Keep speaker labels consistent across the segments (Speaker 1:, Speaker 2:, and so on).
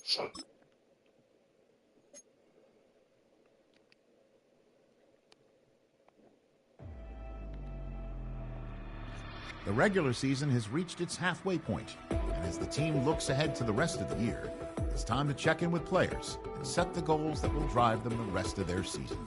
Speaker 1: The regular season has reached its halfway point, and as the team looks ahead to the rest of the year, it's time to check in with players and set the goals that will drive them the rest of their season.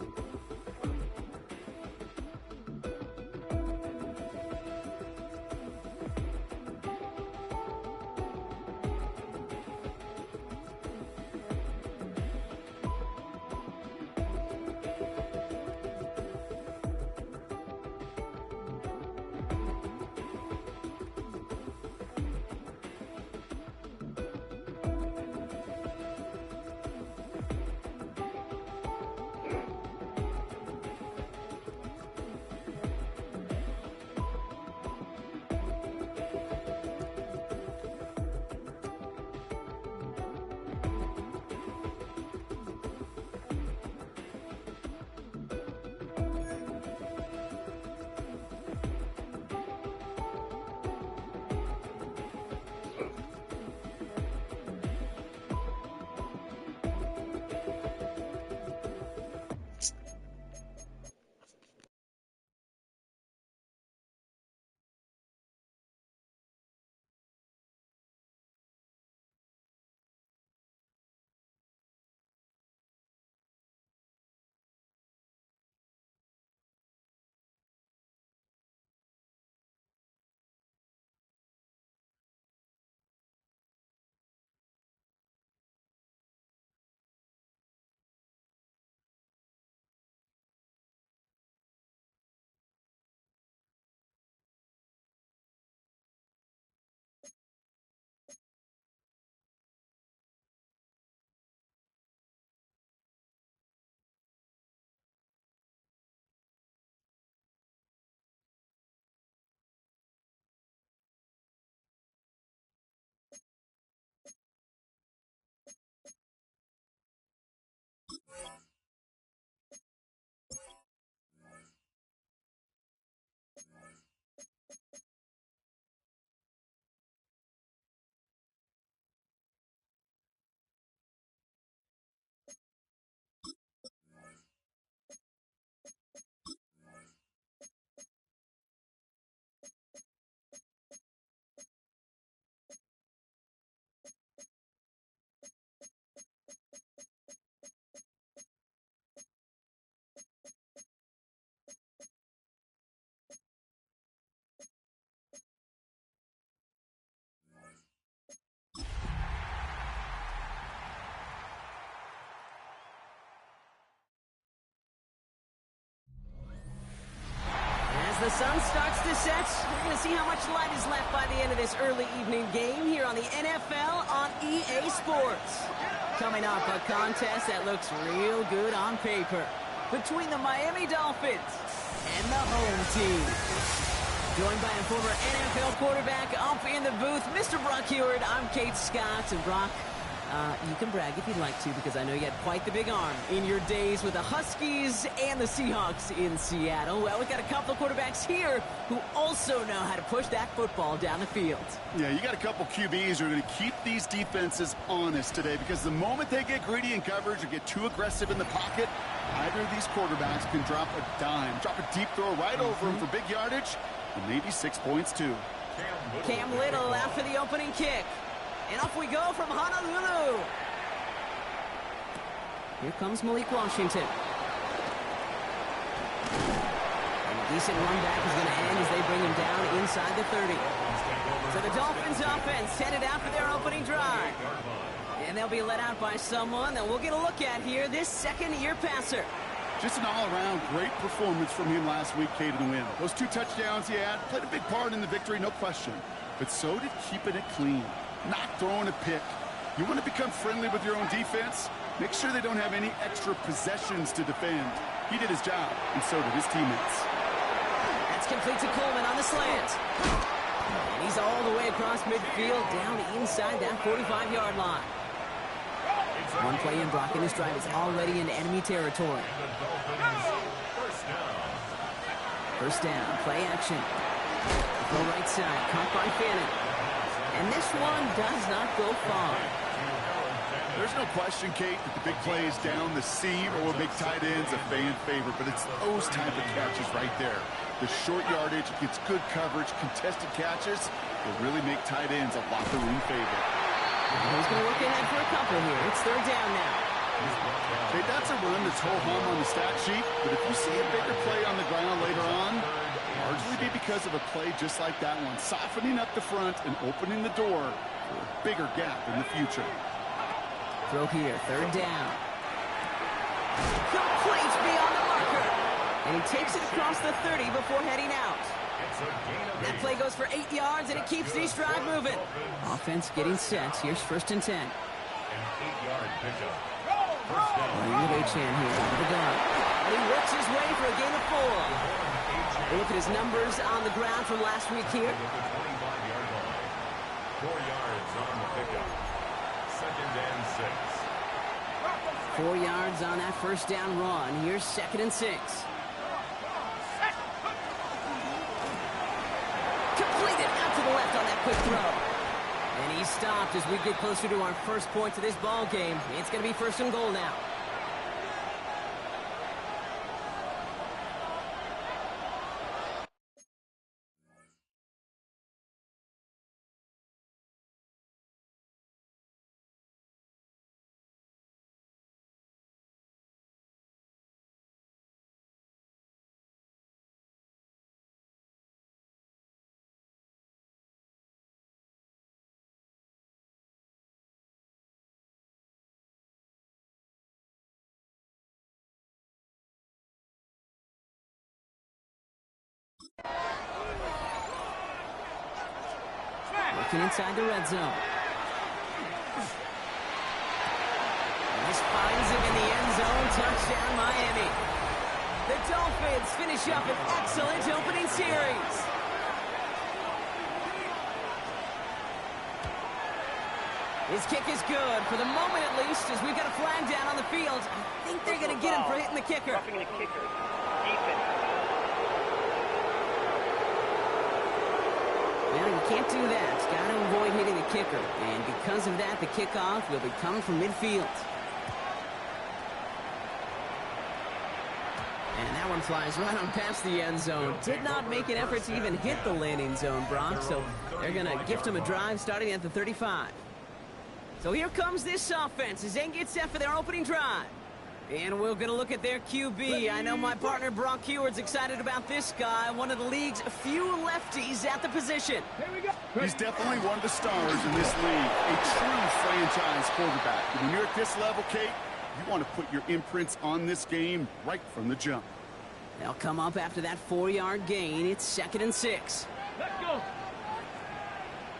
Speaker 2: The sun starts to set. We're going to see how much light is left by the end of this early evening game here on the NFL on EA Sports. Coming up, a contest that looks real good on paper between the Miami Dolphins and the home team. Joined by a former NFL quarterback up in the booth, Mr. Brock Heward. I'm Kate Scott, and Brock, you can brag if you'd like to, because I know you had quite the big arm in your days with the Huskies and the Seahawks in Seattle. Well, we've got a couple of quarterbacks here who also know how to push that football down the field. Yeah, you got a couple QBs who are going to keep these defenses honest today, because the moment they get greedy in coverage or get too aggressive in the pocket, either of these quarterbacks can drop a dime, drop a deep throw right over them for big yardage, and maybe 6 points too. Cam Little out for the opening kick. And off we go from Honolulu. Here comes Malik Washington. And a decent run back is going to end as they bring him down inside the 30. So the Dolphins offense headed out for their opening drive. And they'll be let out by someone that we'll get a look at here, this second-year passer. Just an all-around great performance from him last week, Kate, in the win. Those 2 touchdowns he had played a big part in the victory, no question. But so did keeping it clean. Not throwing a pick. You want to become friendly with your own defense? Make sure they don't have any extra possessions to defend. He did his job, and so did his teammates. That's complete to Coleman on the slant. And he's all the way across midfield, down inside that 45-yard line. One play in, Brock, in this drive is already in enemy territory. First down, play action. Go right side, caught by Fanning. And this one does not go far.
Speaker 3: There's no question, Kate, that the big plays down the seam or will make tight ends a fan favorite, but it's those type of catches right there. The short yardage gets good coverage, contested catches will really make tight ends a locker room favorite.
Speaker 2: He's going to look ahead for a couple here. It's third down now.
Speaker 3: Hey, that's a run that's ho-hum on the stat sheet, but if you see a bigger play on the ground later on, largely be because of a play just like that one, softening up the front and opening the door for a bigger gap in the future.
Speaker 2: Throw here, third down. Complete beyond the marker. And he takes it across the 30 before heading out. That play goes for 8 yards, and it keeps the drive moving. Offense getting set. Here's first and 10.
Speaker 4: An 8-yard pickup.
Speaker 2: H-hand here out of the gun. And he works his way for a gain of 4. Look at his numbers on the ground from last week here.
Speaker 4: 25-yard line. 4 yards on the pickup. Second and 6.
Speaker 2: 4 yards on that first down run. Here's second and 6. Completed out to the left on that quick throw. And he's stopped as we get closer to our first point to this ball game. It's going to be first and goal now. Looking inside the red zone. And this finds him in the end zone. Touchdown, Miami. The Dolphins finish up an excellent opening series. His kick is good, for the moment at least, as we've got a flag down on the field. I think they're going to get him for hitting the kicker.
Speaker 5: Roughing the kicker. Defense.
Speaker 2: Well, you can't do that. Got to avoid hitting the kicker. And because of that, the kickoff will be coming from midfield. And that one flies right on past the end zone. Did not make an effort to even hit the landing zone, Brock. So they're going to gift him a drive starting at the 35. So here comes this offense as they get set for their opening drive. And we're going to look at their QB. I know my partner Brock Heward's excited about this guy, one of the league's few lefties at the position.
Speaker 3: He's definitely one of the stars in this league, a true franchise quarterback. And when you're at this level, Kate, you want to put your imprints on this game right from the jump.
Speaker 2: They'll come up after that 4-yard gain. It's second and 6.
Speaker 5: Let's go.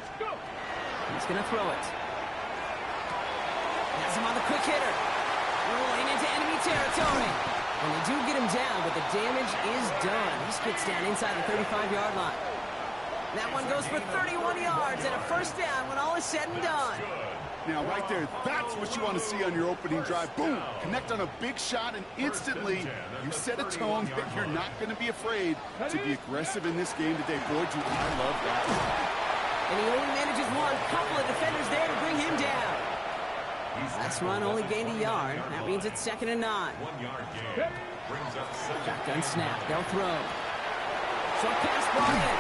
Speaker 5: Let's go.
Speaker 2: He's going to throw it. Has him on the quick hitter. Rolling into enemy territory. And they do get him down, but the damage is done. He skips down inside the 35-yard line. That one goes for 31 yards and a first down when all is said and done.
Speaker 3: Now, right there, that's what you want to see on your opening drive. Boom! Connect on a big shot, and instantly you set a tone that you're not going to be afraid to be aggressive in this game today. Boy, do I love that.
Speaker 2: And he only manages one. Couple of defenders there to bring him down. Last run only gained a yard. That means it's second and 9.
Speaker 4: 1-yard gain. Brings up second.
Speaker 2: Shotgun snap. They'll throw. Short pass ball in.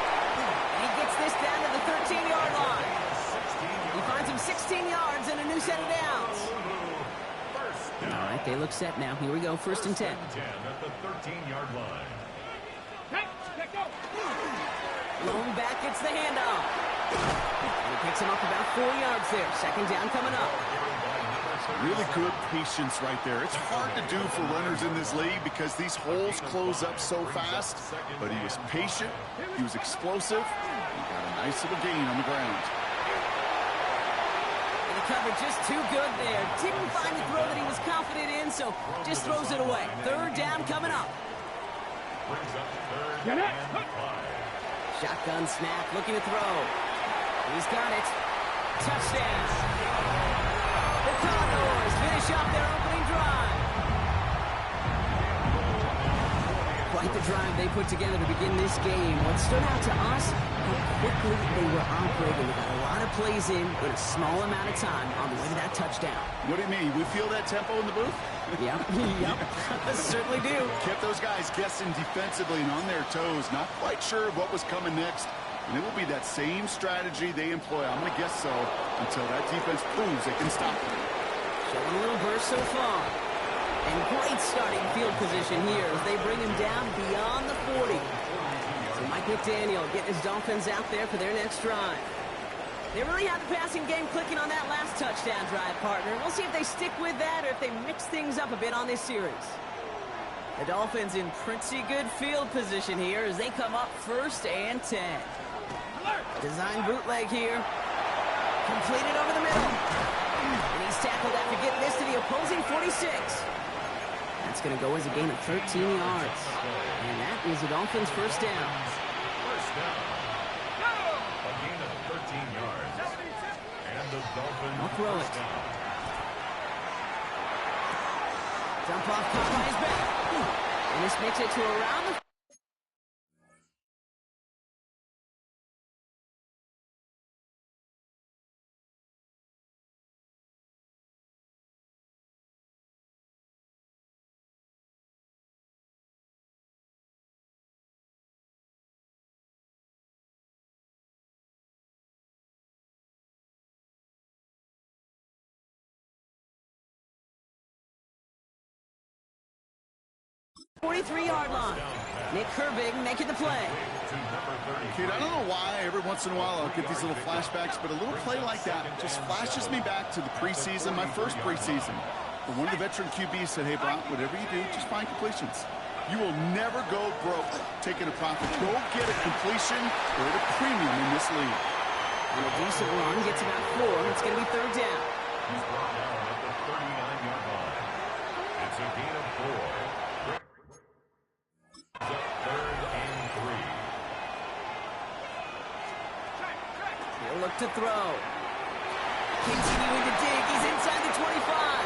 Speaker 2: And he gets this down to the 13-yard line. He finds him 16 yards and a new set of downs. All right, they look set now. Here we go, first and 10.
Speaker 4: 10 at the 13-yard line.
Speaker 2: Lone back gets the handoff. And he picks him up about 4 yards there. Second down coming up.
Speaker 3: Really good patience right there. It's hard to do for runners in this league because these holes close up so fast. But he was patient, he was explosive, he got a nice little gain on the ground.
Speaker 2: And the cover just too good there. Didn't find the throw that he was confident in, so just throws it away. Third down coming up.
Speaker 4: Brings up third and 5.
Speaker 2: Shotgun snap, looking to throw. He's got it. Touchdown. The Condors finish up their opening drive. Quite the drive they put together to begin this game. What stood out to us, how quickly they were operating. They got a lot of plays in a small amount of time on the way to that touchdown.
Speaker 3: What do you mean? We feel that tempo in the booth?
Speaker 2: Yep. Certainly do.
Speaker 3: Kept those guys guessing defensively and on their toes, not quite sure of what was coming next. And it will be that same strategy they employ, I'm going to guess so, until that defense proves they can stop them.
Speaker 2: Showing a little burst so far. And great starting field position here as they bring him down beyond the 40. So Mike McDaniel getting his Dolphins out there for their next drive. They really had the passing game clicking on that last touchdown drive, partner. We'll see if they stick with that or if they mix things up a bit on this series. The Dolphins in pretty good field position here as they come up 1st and 10. Design bootleg here. Completed over the middle. And he's tackled after getting this to the opposing 46. That's going to go as a gain of 13 yards. And that is the Dolphins' first down.
Speaker 4: First down. A gain of 13 yards. And the Dolphins
Speaker 2: I'll throw it.
Speaker 4: first down.
Speaker 2: Dump off caught by his back. And this makes it to around the... .43-yard line. Nick Herbig making the play.
Speaker 3: Kid, I don't know why every once in a while I'll get these little flashbacks, but a little play like that just flashes me back to the preseason, my first preseason. But one of the veteran QBs said, hey, Brown, whatever you do, just find completions. You will never go broke taking a profit. Go get a completion or at a premium in this league.
Speaker 2: And a decent run gets about 4. It's going to be 3rd down.
Speaker 4: He's brought down at the 39-yard line. It's a gain of 4. The 3rd and 3.
Speaker 2: He'll look to throw. Continuing to dig. He's inside the 25.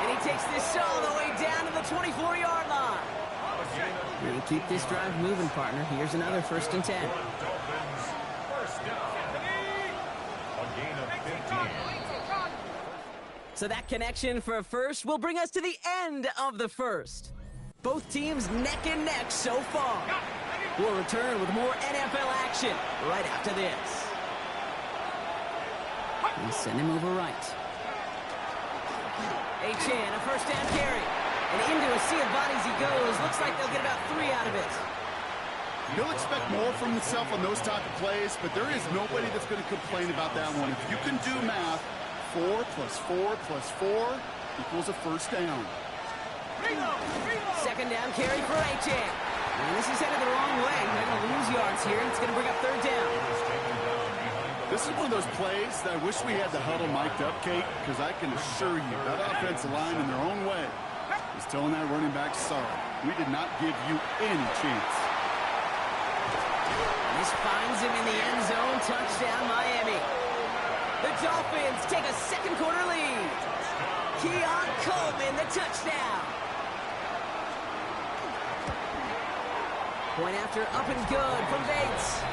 Speaker 2: And he takes this all the way down to the 24-yard line. And keep this drive moving, partner. Here's another 1st and 10.
Speaker 4: Dolphins first down. A gain of 15.
Speaker 2: So that connection for a first will bring us to the end of the first. Both teams neck and neck so far. We'll return with more NFL action right after this. We send him over right. A-Chan, a 1st down carry. And into a sea of bodies he goes. Looks like they'll get about 3 out of it.
Speaker 3: You'll expect more from himself on those type of plays, but there is nobody that's going to complain about that one. If you can do math, 4 plus 4 plus 4 equals a 1st down.
Speaker 2: 2nd down carry for A-Chan. And this is headed the wrong way. They're going to lose yards here. It's going to bring up 3rd down.
Speaker 3: This is one of those plays that I wish we had the huddle mic'd up, Kate, because I can assure you that offensive line in their own way is telling that running back, sorry, we did not give you any chance.
Speaker 2: And this finds him in the end zone. Touchdown, Miami. The Dolphins take a 2nd quarter lead. Keon Coleman, the touchdown. Point after up and good from Bates.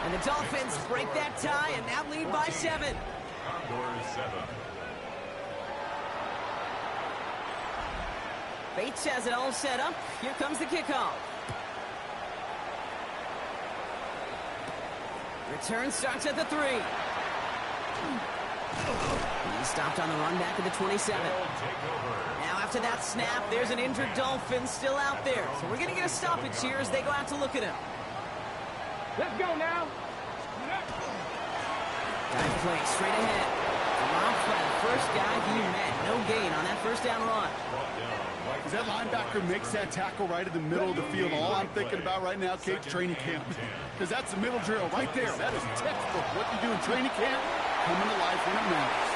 Speaker 2: And the Dolphins break that tie and now lead by 7.
Speaker 4: Condors 7.
Speaker 2: Bates has it all set up. Here comes the kickoff. Return starts at the 3. He's stopped on the run back at the 27. Now after that snap, there's an injured Dolphin still out there. So we're going to get a stoppage here as they go out to look at him.
Speaker 5: Let's go now.
Speaker 2: Dive play straight ahead. Rob Flat, first guy he met. No gain on that 1st down run.
Speaker 3: As that linebacker makes that tackle right in the middle of the field, all I'm thinking about right now, Kate, training camp. Because that's the middle drill right there. That is textbook. What you do in training camp, coming to life when it matters.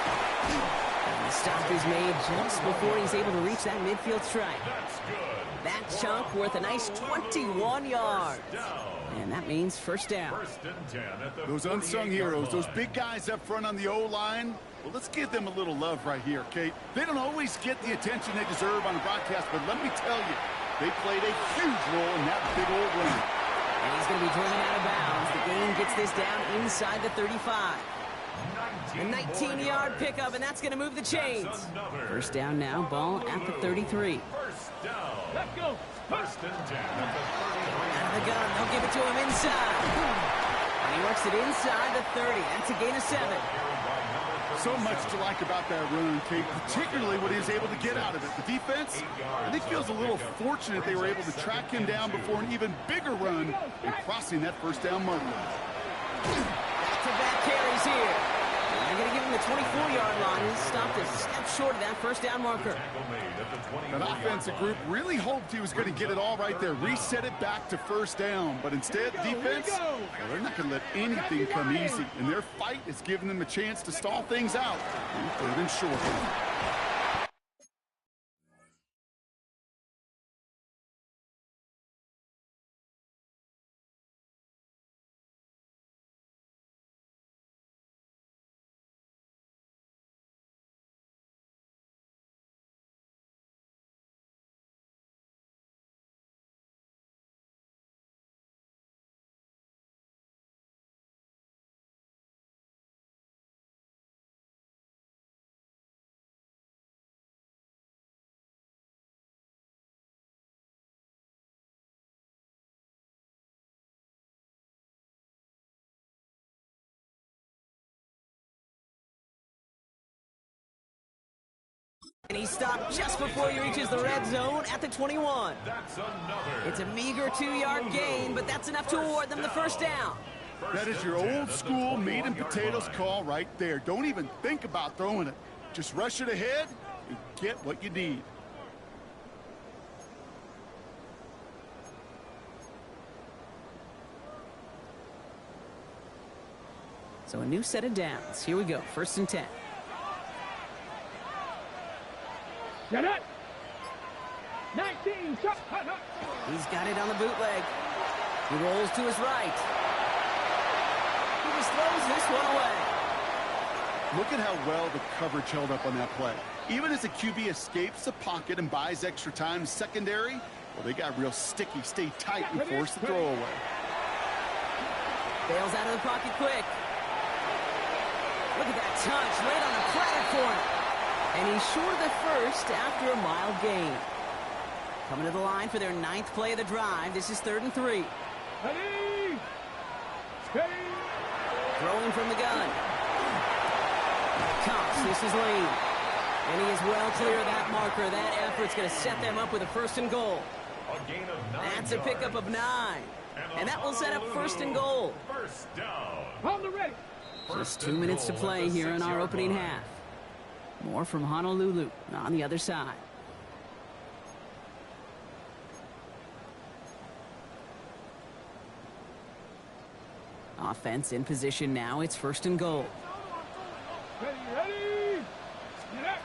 Speaker 2: And the stop is made just before he's able to reach that midfield strike. That chunk worth a nice 21 yards. And that means 1st down.
Speaker 3: Those unsung heroes, those big guys up front on the O-line, well, let's give them a little love right here, Kate. They don't always get the attention they deserve on the broadcast, but let me tell you, they played a huge role in that big old run.
Speaker 2: And he's going to be driven out of bounds. The gain gets this down inside the 35. A 19-yard pickup, and that's going to move the chains. First down now, ball at the 33.
Speaker 4: First down.
Speaker 5: Let's go.
Speaker 4: First and 10 at the 33.
Speaker 2: Out of the gun, they'll give it to him inside. And he works it inside the 30. That's a gain of 7.
Speaker 3: So much to like about that run, Kate, particularly what he was able to get out of it. The defense, I think, feels a little fortunate they were able to track him down before an even bigger run and crossing that first down marker.
Speaker 2: Back-to-back carries here. They're going to give him the 24-yard line. He's stopped a step short of that first down marker.
Speaker 3: That offensive group really hoped he was going to get it all right there, reset it back to first down. But instead, the defense, well, they're not going to let anything come easy. And their fight is giving them a chance to stall things out. And third and short.
Speaker 2: And he stopped just before he reaches the red zone at the 21.
Speaker 4: That's another.
Speaker 2: It's a meager 2-yard gain, but that's enough to award them the first down.
Speaker 3: That is your old school meat and potatoes call right there. Don't even think about throwing it. Just rush it ahead and get what you need.
Speaker 2: So a new set of downs. Here we go, first and 10.
Speaker 5: Get it. 19. Shot.
Speaker 2: He's got it on the bootleg. He rolls to his right. He just throws this one away.
Speaker 3: Look at how well the coverage held up on that play. Even as the QB escapes the pocket and buys extra time secondary, well, they got real sticky, stay tight, and force the throw away.
Speaker 2: Bails out of the pocket quick. Look at that touch, laid on a platter for him. And he's short of the first after a mild gain. Coming to the line for their 9th play of the drive. This is 3rd and 3.
Speaker 5: Ready. Steady.
Speaker 2: Throwing from the gun. Cox, this is Lane. And he is well clear of that marker. That effort's going to set them up with a 1st and goal.
Speaker 4: A gain of 9
Speaker 2: That's a pickup of 9. And that will set up 1st and goal.
Speaker 4: First down.
Speaker 5: On the ready.
Speaker 2: Just 2 minutes to play here in our opening half. More from Honolulu on the other side. Offense in position now. It's 1st and goal.
Speaker 5: Ready. Get up.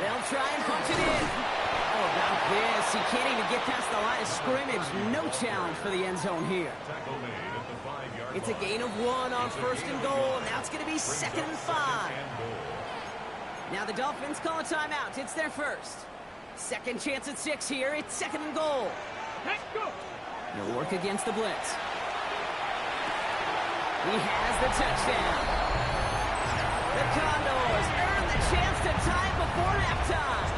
Speaker 2: They'll try and punch it in. How about this? He can't even get past the line of scrimmage. No challenge for the end zone here.
Speaker 4: Tackle made at the 5-yard line.
Speaker 2: It's a gain of 1 on 1st and goal. Now it's going to be 2nd and 5. Now the Dolphins call a timeout. It's their first. Second chance at 6 here. It's 2nd and goal.
Speaker 5: Let's go.
Speaker 2: He'll work against the blitz. He has the touchdown. The Condors earn the chance to tie before halftime.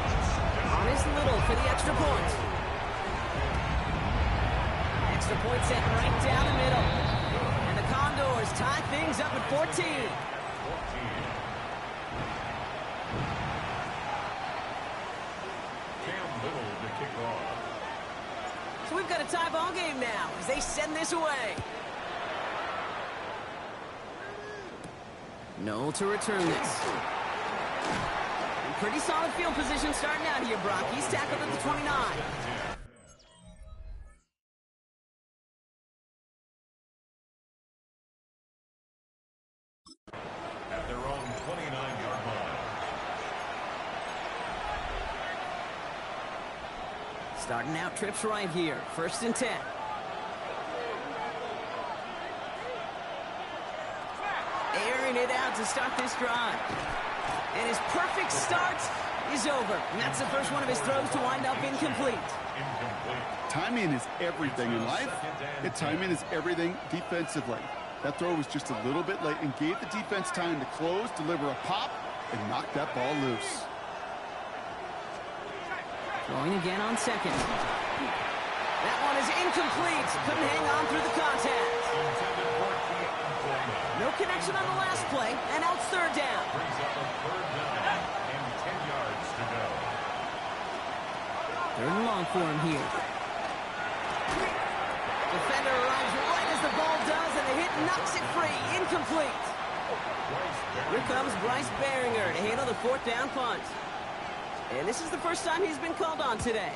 Speaker 2: Honest Little for the extra point. Extra point set right down the middle. And the Condors tie things up at 14. So we've got a tie ball game now as they send this away. Noel to return this. And pretty solid field position starting out here, Brock. He's tackled at the 29.
Speaker 4: At their own 29-yard line.
Speaker 2: Starting out trips right here. 1st and 10. Airing it out to start this drive. And his perfect start is over. And that's the first one of his throws to wind up incomplete.
Speaker 3: Timing is everything in life, and timing is everything defensively. That throw was just a little bit late and gave the defense time to close, deliver a pop, and knock that ball loose.
Speaker 2: Throwing again on second. That one is incomplete. Couldn't hang on through the contact. No connection on the last play, and now it's third down.
Speaker 4: Brings up a third down and 10 yards to go.
Speaker 2: Third and long for him here. Defender arrives right as the ball does, and the hit knocks it free. Incomplete. Here comes Bryce Beringer to handle the fourth down punt. And this is the first time he's been called on today.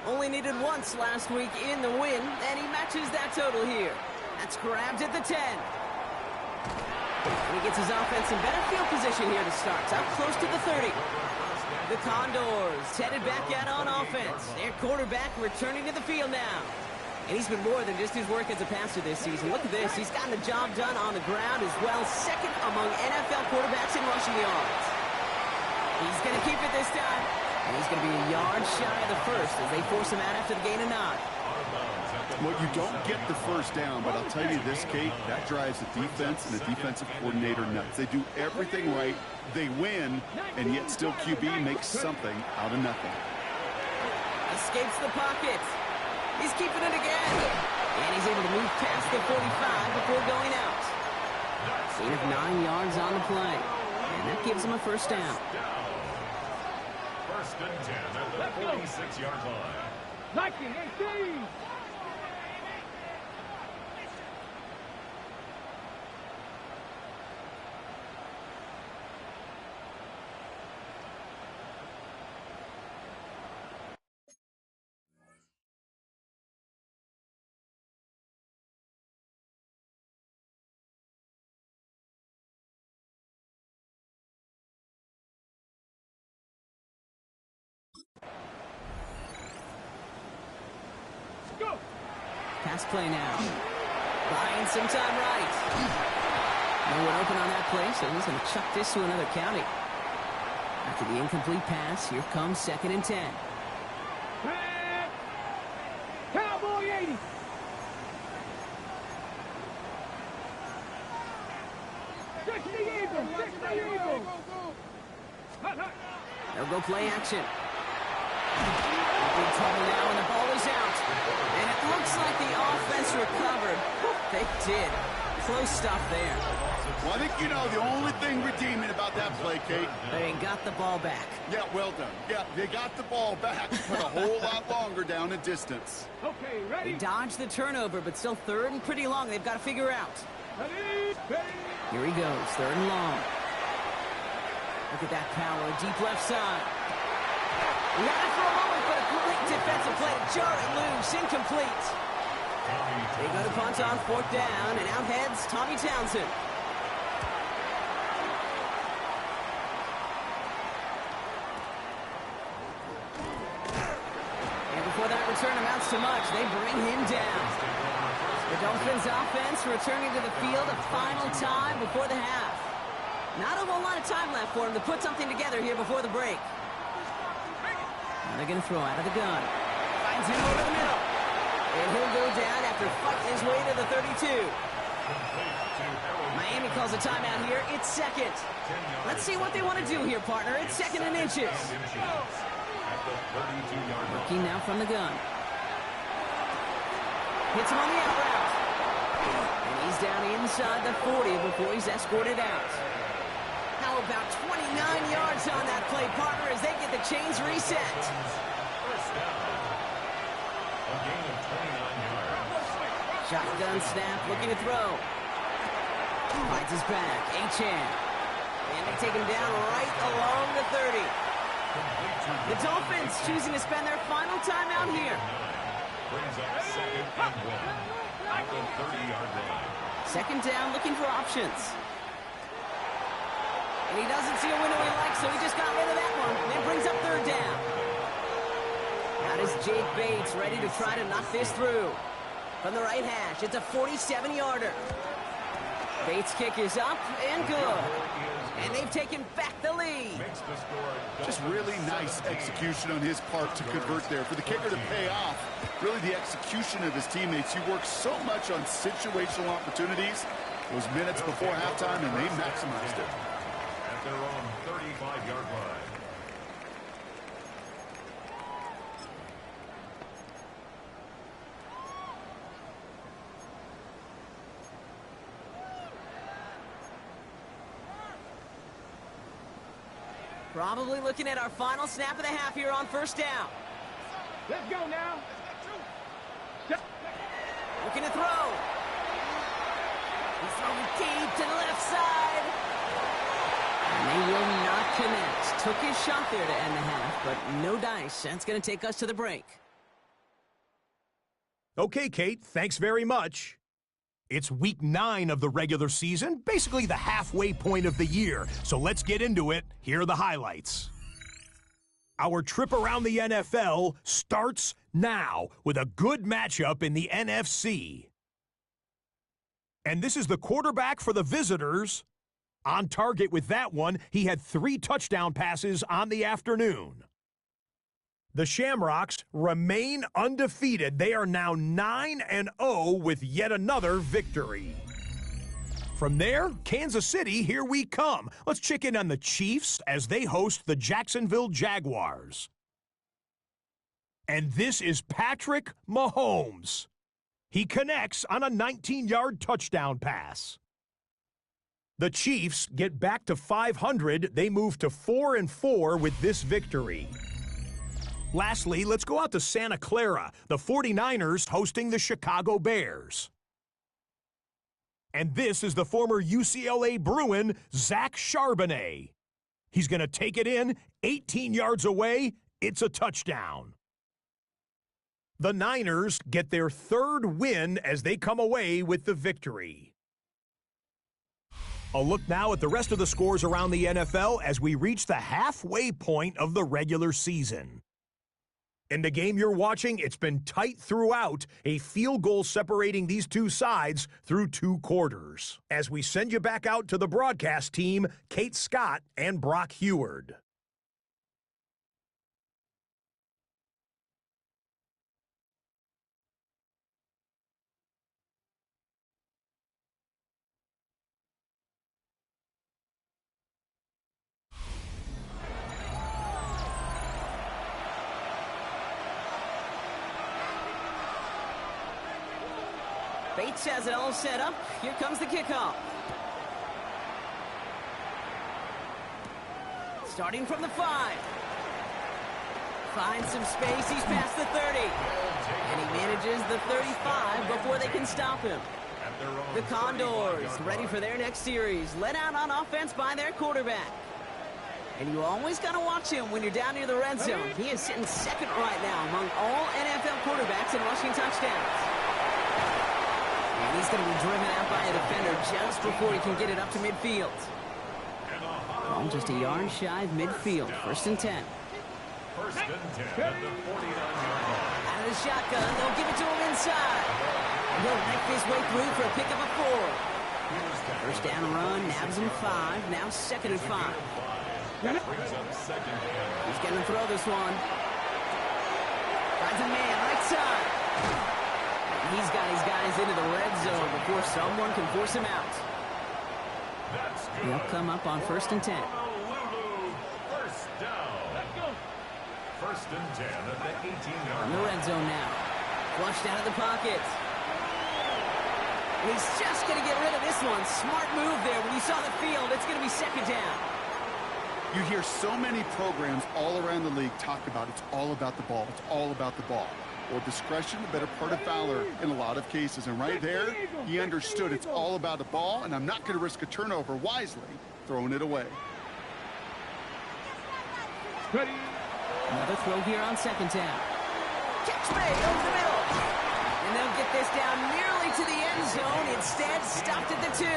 Speaker 2: Only needed once last week in the win, and he matches that total here. That's grabbed at the 10. And he gets his offense in better field position here to start. Up close to the 30. The Condors headed back out on offense. Their quarterback returning to the field now. And he's been more than just his work as a passer this season. Look at this. He's gotten the job done on the ground as well. Second among NFL quarterbacks in rushing yards. He's going to keep it this time. And he's going to be a yard shy of the first as they force him out after the gain of 9.
Speaker 3: Well, you don't get the first down, but I'll tell you this, Kate, that drives the defense and the defensive coordinator nuts. They do everything right. They win, and yet still QB makes something out of nothing.
Speaker 2: Escapes the pocket. He's keeping it again. And he's able to move past the 45 before going out. Gain of 9 yards on the play. And that gives him a first down.
Speaker 4: First and 10 at the 46-yard line.
Speaker 5: 19-18. Go.
Speaker 2: Pass play now. Buying some time right. No one open on that play, so he's going to chuck this to another county. After the incomplete pass, here comes second and 10.
Speaker 5: Back. Cowboy 80. Six the Eagle. Six the Eagle. Hot, hot.
Speaker 2: They'll go play action. In trouble now, and the ball is out. And it looks like the offense recovered. They did. Close stuff there.
Speaker 3: Well, I think you know the only thing redeeming about that play, Kate.
Speaker 2: They got the ball back.
Speaker 3: Yeah, well done. Yeah, they got the ball back, but a whole lot longer down in distance.
Speaker 5: Okay,
Speaker 2: They
Speaker 5: ready?
Speaker 2: dodged the turnover, but still third and pretty long. They've got to figure out.
Speaker 5: Ready? Ready?
Speaker 2: Here he goes, third and long. Look at that power, deep left side. He had it for a moment, but a great defensive play to jar it loose, incomplete. They go to punt on fourth down, and out heads Tommy Townsend. And before that return amounts to much, they bring him down. The Dolphins offense returning to the field a final time before the half. Not a whole lot of time left for him to put something together here before the break. And they're going to throw out of the gun. Finds him over the middle. And he'll go down after fighting his way to the 32. Miami calls a timeout here. It's second. Let's see what they want to do here, partner. It's second and inches. Working now from the gun. Hits him on the out route. And he's down inside the 40 before he's escorted out. How about 29 yards on that play, partner, as they get the chains reset.
Speaker 4: First down. A gain of 29 yards.
Speaker 2: Shotgun snap, looking to throw. Finds his back, H-Chan. And they take him down right along the 30. The Dolphins choosing to spend their final time out here.
Speaker 4: Brings up second and 1 at the 30-yard line.
Speaker 2: Second down, looking for options. And he doesn't see a window he likes, so he just got rid of that one. And it brings up third down. Out is Jake Bates, ready to try to knock this through. From the right hash, it's a 47-yarder. Bates' kick is up and good. And they've taken back the lead.
Speaker 3: Just really nice execution on his part to convert there. For the kicker to pay off, really the execution of his teammates. He works so much on situational opportunities those minutes before halftime, and they maximized it.
Speaker 4: At their own 35-yard line.
Speaker 2: Probably looking at our final snap of the half here on first down.
Speaker 5: Let's go now.
Speaker 2: Looking to throw. He's throwing deep to the left side. And they will not connect. Took his shot there to end the half, but no dice. That's going to take us to the break.
Speaker 6: Okay, Kate, thanks very much. It's week 9 of the regular season, basically the halfway point of the year. So let's get into it. Here are the highlights. Our trip around the NFL starts now with a good matchup in the NFC. And this is the quarterback for the visitors. On target with that one, he had 3 touchdown passes on the afternoon. The Shamrocks remain undefeated. They are now 9-0 with yet another victory. From there, Kansas City, here we come. Let's check in on the Chiefs as they host the Jacksonville Jaguars. And this is Patrick Mahomes. He connects on a 19-yard touchdown pass. The Chiefs get back to 500. They move to 4-4 with this victory. Lastly, let's go out to Santa Clara, the 49ers hosting the Chicago Bears. And this is the former UCLA Bruin, Zach Charbonnet. He's going to take it in, 18 yards away, it's a touchdown. The Niners get their 3rd win as they come away with the victory. A look now at the rest of the scores around the NFL as we reach the halfway point of the regular season. In the game you're watching, it's been tight throughout, a field goal separating these two sides through 2 quarters. As we send you back out to the broadcast team, Kate Scott and Brock Heward.
Speaker 2: Bates has it all set up. Here comes the kickoff. Starting from the 5. Finds some space. He's past the 30. And he manages the 35 before they can stop him. The Condors ready for their next series. Led out on offense by their quarterback. And you always got to watch him when you're down near the red zone. He is sitting second right now among all NFL quarterbacks in rushing touchdowns. And he's going to be driven out by a defender just before he can get it up to midfield. Well, just a yard shy of midfield. 1st and 10.
Speaker 4: 1st and 10 at the 49-yard line.
Speaker 2: Out of the shotgun, they'll give it to him inside. And he'll make his way through for a pick of a 4. First down run, nabs him 5. Now 2nd and 5. He's going to throw this one. Finds a man right side. He's got his guys into the red zone before someone can force him out. They'll come up on 1st and 10.
Speaker 4: First down. 1st and 10 at the 18-yard
Speaker 2: In the red zone now. Flushed out of the pocket. And he's just going to get rid of this one. Smart move there. When you saw the field, it's going to be 2nd down.
Speaker 3: You hear so many programs all around the league talk about it's all about the ball. It's all about the ball. Or discretion, the better part of valor in a lot of cases. And right there, he understood it's all about the ball, and I'm not going to risk a turnover wisely, throwing it away.
Speaker 2: Another throw here on 2nd down. Catch made over the middle. And they'll get this down nearly to the end zone. Instead, stopped at the 2.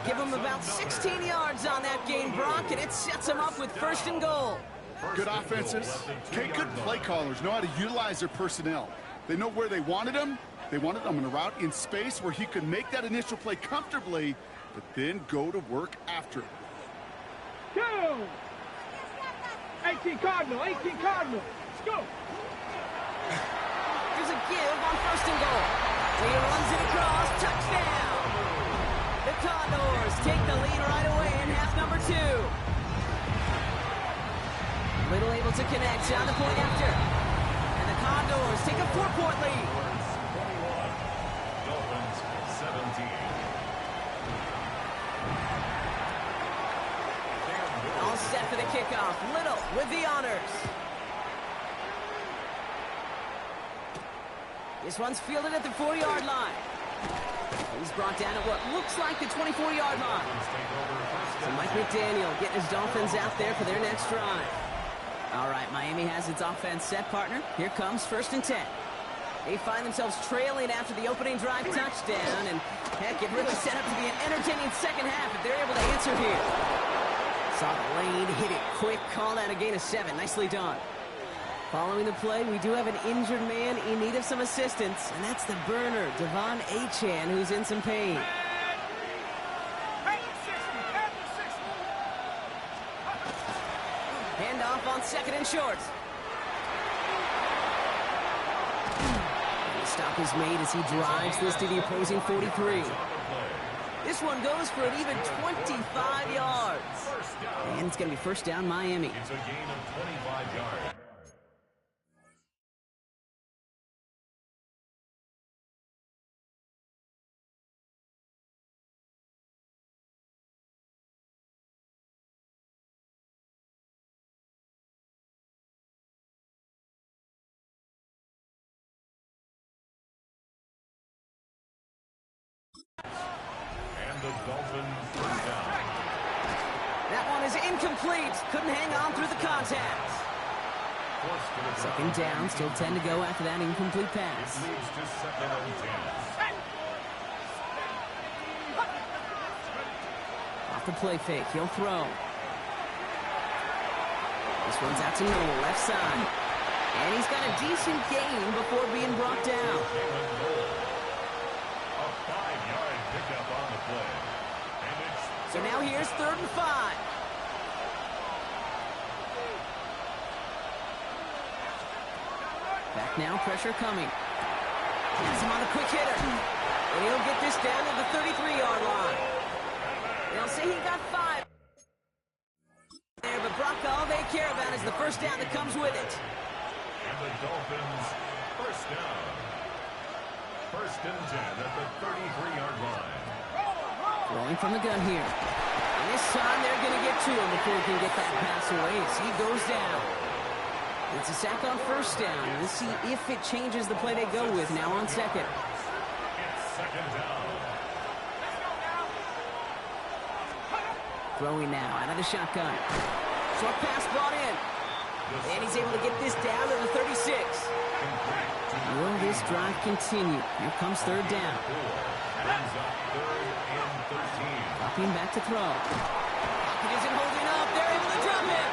Speaker 2: Give them about 16 yards on that gain, Brock, and it sets them up with 1st and goal.
Speaker 3: Good offenses. Okay, good play callers know how to utilize their personnel. They know where they wanted them, They wanted him on a route in space where he could make that initial play comfortably, but then go to work after.
Speaker 5: 2. 18 Cardinal, 18 Cardinal. Let's go.
Speaker 2: There's a give on 1st and goal. He runs it across, touchdown. The Condors take the lead right away in half number 2. Little able to connect on the point after. And the Condors take a 4-point lead.
Speaker 4: 21, Dolphins 17.
Speaker 2: All set for the kickoff. Little with the honors. This one's fielded at the 4-yard line. He's brought down at what looks like the 24-yard line. So Mike McDaniel getting his Dolphins out there for their next drive. All right, Miami has its offense set, partner. Here comes 1st and 10. They find themselves trailing after the opening drive touchdown, and heck, it really set up to be an entertaining second half if they're able to answer here. Saw the lane, hit it quick, called out a gain of 7. Nicely done. Following the play, we do have an injured man in need of some assistance, and that's the burner, Devon Achane, who's in some pain. Handoff on 2nd and short. The stop is made as he drives this to the opposing 43. This one goes for an even 25 yards. And it's going to be 1st down, Miami.
Speaker 4: It's a gain of 25 yards. And the Dolphins 1st down.
Speaker 2: That one is incomplete. Couldn't hang on through the contact. 2nd down, still 10 to go after that incomplete pass.
Speaker 4: It leads to 2nd and 10.
Speaker 2: Off the play fake, he'll throw. This one's out to Noel, left side. And he's got a decent gain before being brought down.
Speaker 4: A 5-yard pickup on the play. And it's
Speaker 2: So now here's 3rd and 5. Back now, pressure coming. Has him on the quick hitter. And he'll get this down to the 33-yard line. They'll say he got 5 there, but Brock, all they care about is the 1st down that comes with it.
Speaker 4: And the Dolphins 1st down. 1st and 10 at the 33-yard line.
Speaker 2: Rolling from the gun here. And this time they're going to get to him before he can get that pass away as he goes down. It's a sack on 1st down. We'll see if it changes the play they go with now on 2nd.
Speaker 4: It's 2nd down.
Speaker 2: Throwing now out of the shotgun. Short pass brought in. And he's able to get this down to the 36. Will this drive continue? Here comes 3rd down.
Speaker 4: Brings up 3rd and 13.
Speaker 2: Dropping back to throw. Pocket isn't holding up. They're able to drop it.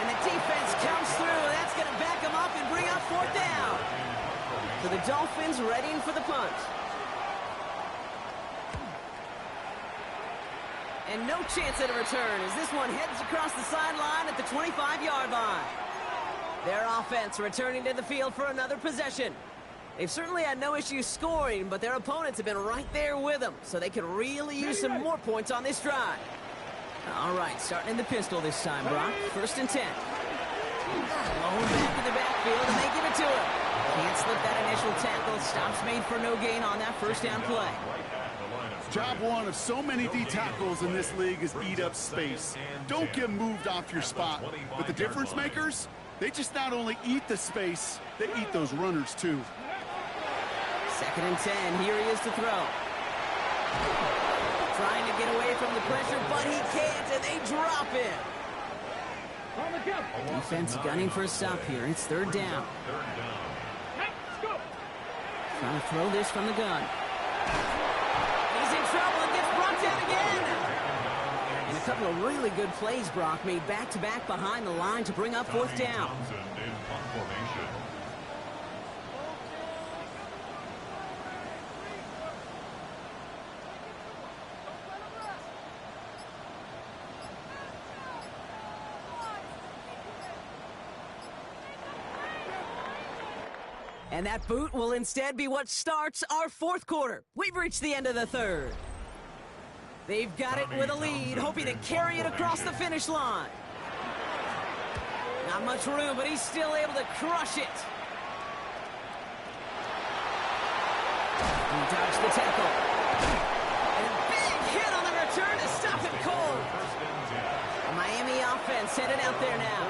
Speaker 2: And the defense comes through. That's going to back him up and bring up 4th down. For the Dolphins, readying for the punt. And no chance at a return as this one heads across the sideline at the 25-yard line. Their offense returning to the field for another possession. They've certainly had no issues scoring, but their opponents have been right there with them, so they could really use some more points on this drive. All right, starting in the pistol this time, Brock. 1st and 10. Blown back in the backfield, and they give it to him. Can't slip that initial tackle. Stops made for no gain on that 1st down play.
Speaker 3: Job one of so many D tackles in this league is eat up space. Don't get moved off your spot. But the difference makers, they just not only eat the space, they eat those runners too.
Speaker 2: 2nd and 10. Here he is to throw. Trying to get away from the pressure, but he can't, and they drop him. Defense gunning for a stop here. It's 3rd down. Trying to throw this from the gun. He's in trouble and gets brought down again. And a couple of really good plays, Brock, made back-to-back behind the line to bring up 4th down. And that boot will instead be what starts our fourth quarter. We've reached the end of the third. They've got it with a lead, hoping to carry it across the finish line. Not much room, but he's still able to crush it. He dodged the tackle. And a big hit on the return to stop him cold. The Miami offense headed out there now.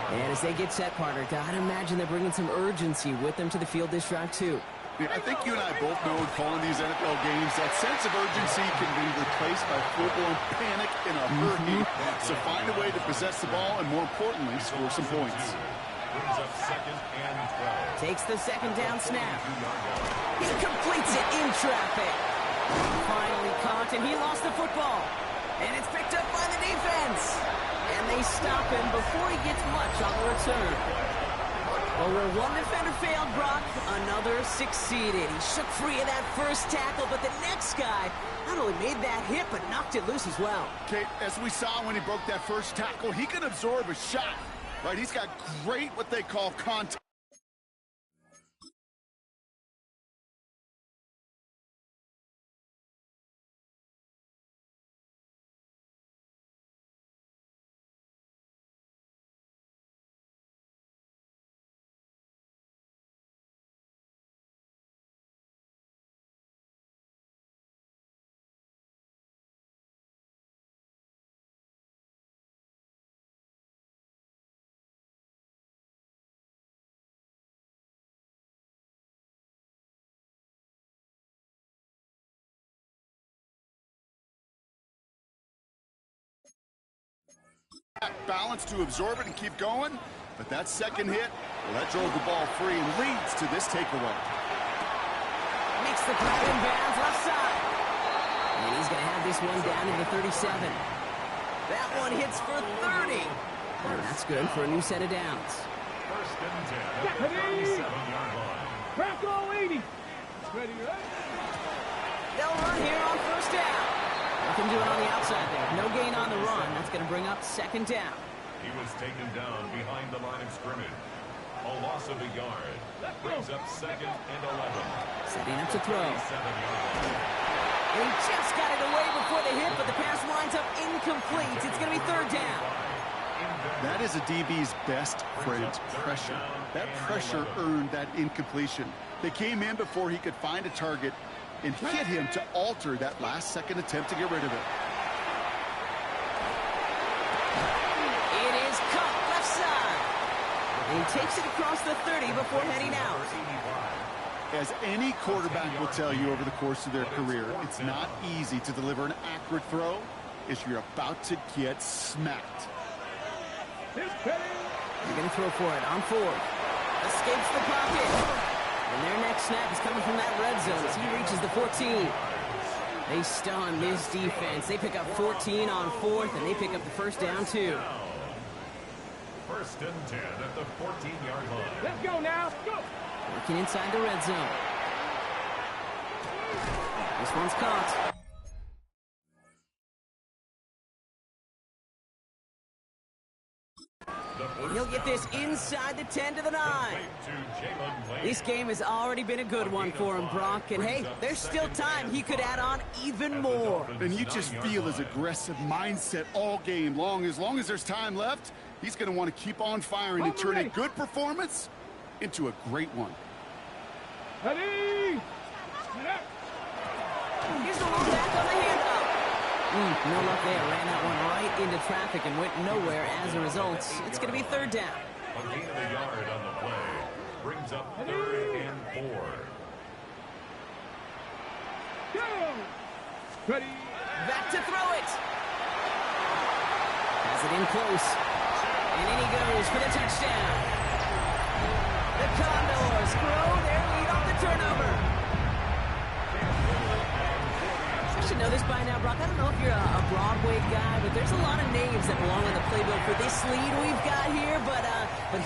Speaker 2: And as they get set, partner, I'd imagine they're bringing some urgency with them to the field this drive, too.
Speaker 3: Yeah, I think you and I both know in calling these NFL games, that sense of urgency can be replaced by full-blown panic in a hurry. So find a way to possess the ball and, more importantly, score some points.
Speaker 4: Brings up 2nd and 12.
Speaker 2: Takes the second down snap. He completes it in traffic. Finally caught, and he lost the football. And it's picked up by the defense. And they stop him before he gets much on the return. Well, where one defender failed, Brock, another succeeded. He shook free of that first tackle, but the next guy not only made that hit, but knocked it loose as well.
Speaker 3: Okay, as we saw when he broke that first tackle, he can absorb a shot, right? He's got great, what they call, contact. Balance to absorb it and keep going, but that second hit, well, that drove the ball free and leads to this takeaway.
Speaker 2: Makes the grab in bounds left side. And he's going to have this one down in the 37. That one hits for 30. And that's good for a new set of downs.
Speaker 4: 1st and 10 at the 37-yard line.
Speaker 5: Crack all 80. Ready, right?
Speaker 2: They'll run here on first down. Nothing doing on the outside there. No gain on the run. That's going to bring up second down.
Speaker 4: He was taken down behind the line of scrimmage. A loss of a yard. Brings up 2nd and 11.
Speaker 2: Setting up to throw.
Speaker 4: 37-yard line.
Speaker 2: And he just got it away before the hit, but the pass winds up incomplete. It's going to be third down.
Speaker 3: That is a DB's best friend, pressure. That pressure earned that incompletion. They came in before he could find a target and hit him to alter that last-second attempt to get rid of it.
Speaker 2: It is caught left side. And he takes it across the 30 before heading out.
Speaker 3: As any quarterback will tell you over the course of their career, it's not easy to deliver an accurate throw as you're about to get smacked.
Speaker 2: You're going to throw for it on fourth. Escapes the pocket. And their next snap is coming from that red zone as he reaches the 14. They stun this defense. They pick up 14 on fourth, and they pick up the first down, too.
Speaker 4: 1st and 10 at the 14-yard line.
Speaker 5: Let's go now. Go.
Speaker 2: Working inside the red zone. This one's caught. And he'll get this inside the 10 to the 9. This game has already been a good one for him, Brock. And, hey, there's still time. He could add on even more.
Speaker 3: And you just feel his aggressive mindset all game long. As long as there's time left, he's going to want to keep on firing and turn a good performance into a great one.
Speaker 5: Ready.
Speaker 2: Here's the one back on the handoff. No luck there. Ran that one right into traffic and went nowhere as a result. It's going to be third down.
Speaker 4: A gain of a yard on the play. Brings up 3rd and 4.
Speaker 5: Go. Ready.
Speaker 2: Back to throw it. Has it in close. And in he goes for the touchdown. The Condors grow their lead off the turnover. I should know this by now, Brock. I don't know if you're a Broadway guy, but there's a lot of names that belong on the playbill for this lead we've got here, but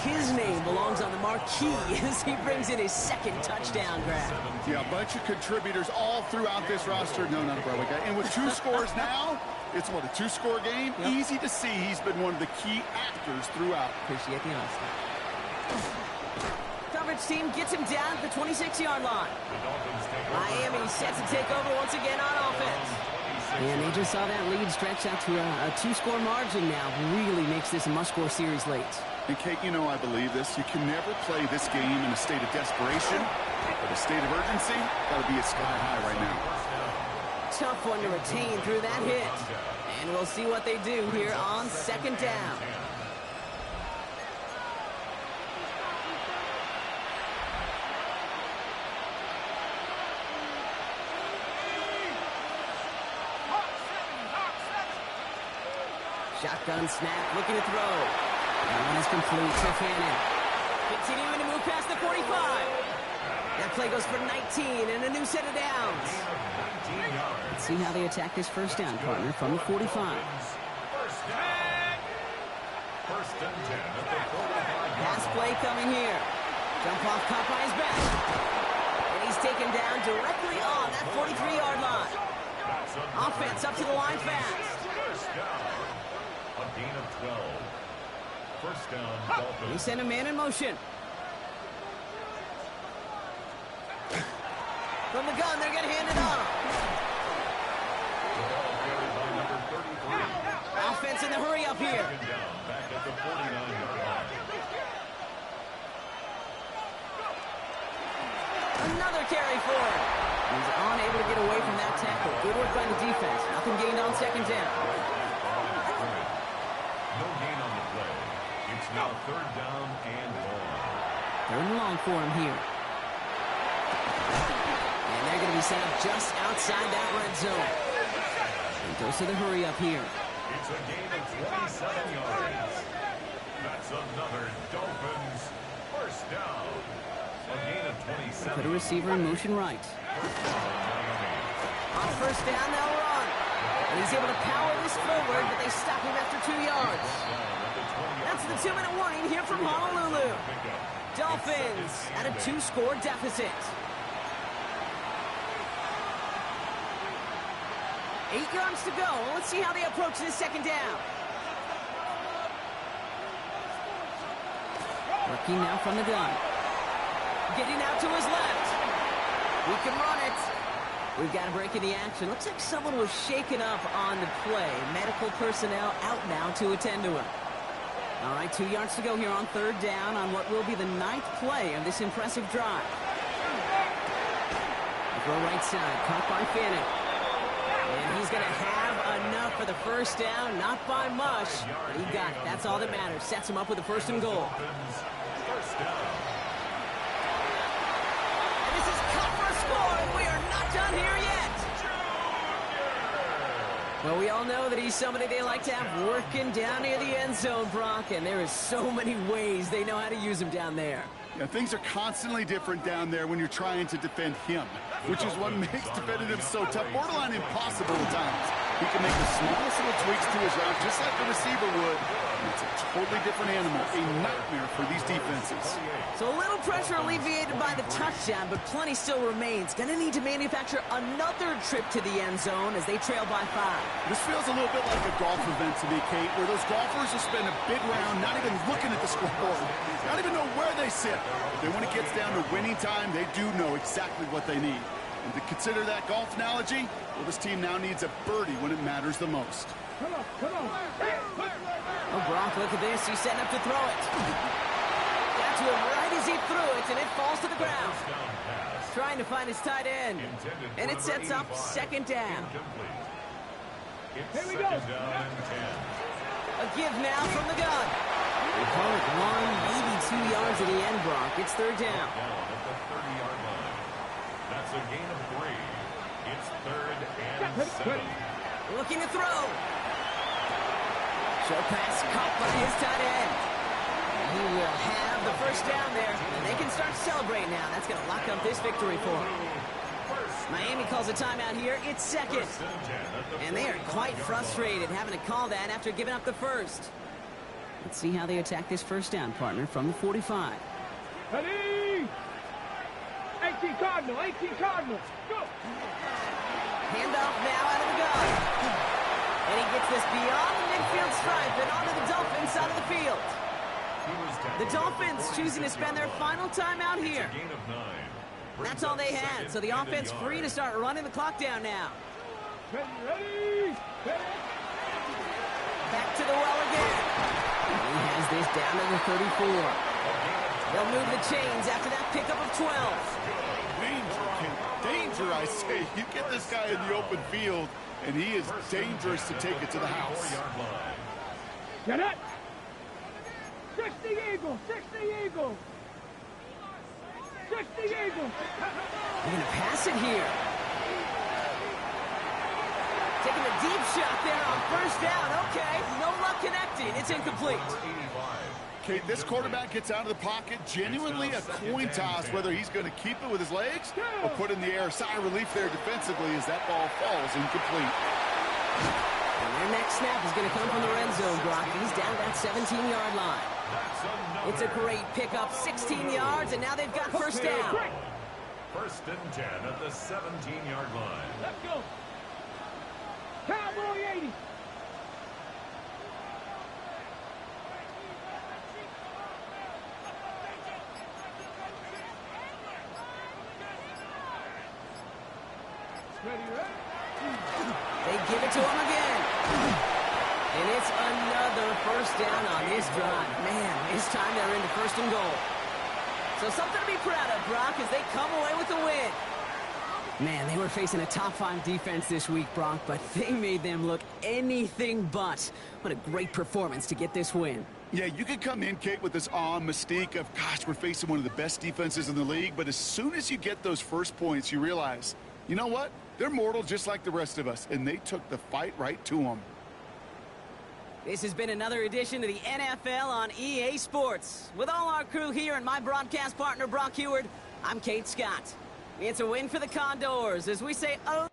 Speaker 2: his name belongs on the marquee as he brings in his second touchdown grab.
Speaker 3: Yeah, a bunch of contributors all throughout this roster. No, not a Broadway guy. And with 2 scores now, it's what, a 2-score game? Yep. Easy to see he's been one of the key actors throughout.
Speaker 2: Appreciate the honesty. coverage team gets him down at the 26-yard line. Miami set to take over once again on offense. And they just saw that lead stretch out to a 2-score margin now. Really makes this a must-score series late.
Speaker 3: And Kate, you know I believe this. You can never play this game in a state of desperation, but a state of urgency got to be at sky high right now.
Speaker 2: Tough one to retain through that hit. And we'll see what they do here on second down. Shotgun snap, looking to throw. That one is complete to Fannin. Continuing to move past the 45. That play goes for 19 and a new set of downs. Let's see how they attack this first down, partner, from the 45. Pass play coming here. Jump off, caught by his back. And he's taken down directly on that 43-yard line. Offense up to the line fast.
Speaker 4: A gain of 12. First down, Dolphins.
Speaker 2: He sent a man in motion. From the gun, they're going to hand it off. Offense in the hurry up here.
Speaker 4: Back at the 49-yard line.
Speaker 2: Another carry forward. He's unable to get away from that tackle. Good work by the defense. Nothing gained on second down.
Speaker 4: No gain on the play. It's now third down and long.
Speaker 2: Third and long for him here. And they're going to be set up just outside that red zone. And goes to the hurry up here.
Speaker 4: It's a gain of 27 yards. That's another Dolphins first down. A gain of 27.
Speaker 2: Put a receiver in motion right. On first down, they'll run. And he's able to power this forward, but they stop him after 2 yards. That's the 2-minute warning here from Honolulu. Dolphins at a 2-score deficit. 8 yards to go. Let's see how they approach this second down. Working now from the gun. Getting out to his left. We can run it. We've got a break in the action. Looks like someone was shaken up on the play. Medical personnel out now to attend to him. All right, 2 yards to go here on third down on what will be the 9th play of this impressive drive. Throw right side, caught by Fannin. And he's going to have enough for the first down. Not by much, but he got it. That's all that matters. Sets him up with a first and goal.
Speaker 4: First down.
Speaker 2: And this is cut for a score, and we are not done here yet. Well, we all know that he's somebody they like to have working down near the end zone, Brock, and there is so many ways they know how to use him down there.
Speaker 3: Yeah, things are constantly different down there when you're trying to defend him, which is what makes defending him so tough, borderline impossible at times. He can make the smallest little tweaks to his route, just like the receiver would. And it's a totally different animal, a nightmare for these defenses.
Speaker 2: So a little pressure alleviated by the touchdown, but plenty still remains. Going to need to manufacture another trip to the end zone as they trail by 5.
Speaker 3: This feels a little bit like a golf event to me, Kate, where those golfers will spend a big round not even looking at the scoreboard, not even know where they sit. Then when it gets down to winning time, they do know exactly what they need. And to consider that golf analogy, well, this team now needs a birdie when it matters the most.
Speaker 5: Come on, come on.
Speaker 2: Oh, Brock, look at this. He's setting up to throw it. Got to him right as he threw it, and it falls to the ground. Trying to find his tight end. And it sets up second down.
Speaker 5: Here we go.
Speaker 2: A give now from the gun. They call it 1, maybe 2 yards at the end, Brock. It's third down.
Speaker 4: At the 30-yard line. That's a gain of 3. It's third and 7.
Speaker 2: Looking to throw. Short pass caught by his tight end. He will have the first down there, and they can start celebrating now. That's going to lock up this victory for them. Miami calls a timeout here. It's second. And they are quite frustrated having to call that after giving up the first. Let's see how they attack this first down, partner, from the 45.
Speaker 5: Ready? 18 Cardinal, 18 Cardinal. Go.
Speaker 2: Handoff now out of the gun. And he gets this beyond the midfield stripe and onto the Dolphins side of the field. The Dolphins choosing to spend their final time out here.
Speaker 4: Gain of 9.
Speaker 2: That's all they had, so the offense free to start running the clock down now.
Speaker 5: Ready?
Speaker 2: Back to the well again. He has this down to the 34. They'll move the chains after that pickup of 12.
Speaker 3: Danger, I say. You get this guy in the open field, and he is dangerous to take it to the house.
Speaker 5: Get it! 60 Eagle! 60 Eagle! 60 Eagle!
Speaker 2: They're going to pass it here. Taking a deep shot there on first down. Okay, no luck connecting. It's incomplete.
Speaker 3: Okay, this quarterback gets out of the pocket. Genuinely a coin toss whether he's going to keep it with his legs or put in the air. Sigh of relief there defensively as that ball falls incomplete.
Speaker 2: And their next snap is going to come from the red zone, Brock. He's down that 17-yard line. It's a great pickup, 16 yards, and now they've got first down.
Speaker 4: First and 10 at the 17-yard line.
Speaker 5: Let's go! Cowboy 80!
Speaker 2: They give it to him again. And it's another first down on this drive. Man, this time they're into first and goal. So something to be proud of, Brock, as they come away with the win. Man, they were facing a top-5 defense this week, Brock, but they made them look anything but. What a great performance to get this win.
Speaker 3: Yeah, you could come in, Kate, with this awe mystique of, gosh, we're facing one of the best defenses in the league, but as soon as you get those first points, you realize, you know what? They're mortal just like the rest of us, and they took the fight right to them.
Speaker 2: This has been another edition of the NFL on EA Sports. With all our crew here and my broadcast partner, Brock Heward, I'm Kate Scott. It's a win for the Condors as we say, oh.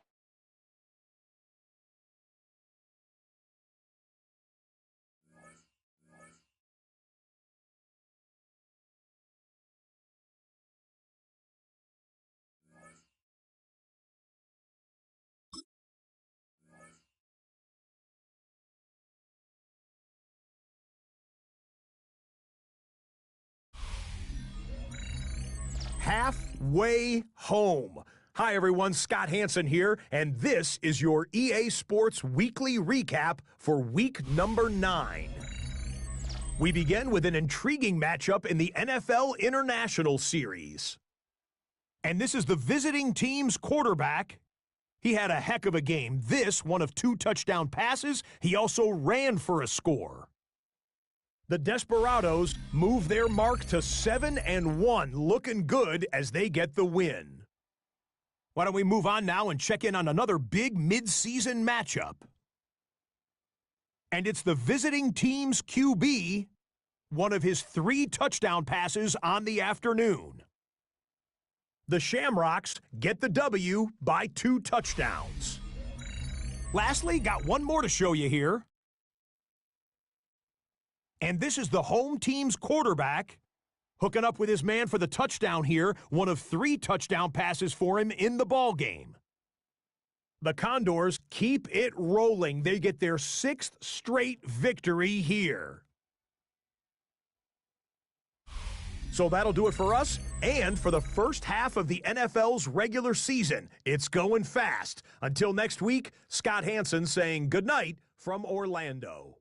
Speaker 6: Halfway home. Hi, everyone. Scott Hansen here, and this is your EA Sports Weekly Recap for week number 9. We begin with an intriguing matchup in the NFL International Series. And this is the visiting team's quarterback. He had a heck of a game. This, one of 2 touchdown passes. He also ran for a score. The Desperados move their mark to 7-1, looking good as they get the win. Why don't we move on now and check in on another big mid-season matchup? And it's the visiting team's QB, one of his 3 touchdown passes on the afternoon. The Shamrocks get the W by 2 touchdowns. Lastly, got one more to show you here. And this is the home team's quarterback hooking up with his man for the touchdown here, one of 3 touchdown passes for him in the ballgame. The Condors keep it rolling. They get their 6th straight victory here. So that'll do it for us and for the first half of the NFL's regular season. It's going fast. Until next week, Scott Hansen saying goodnight from Orlando.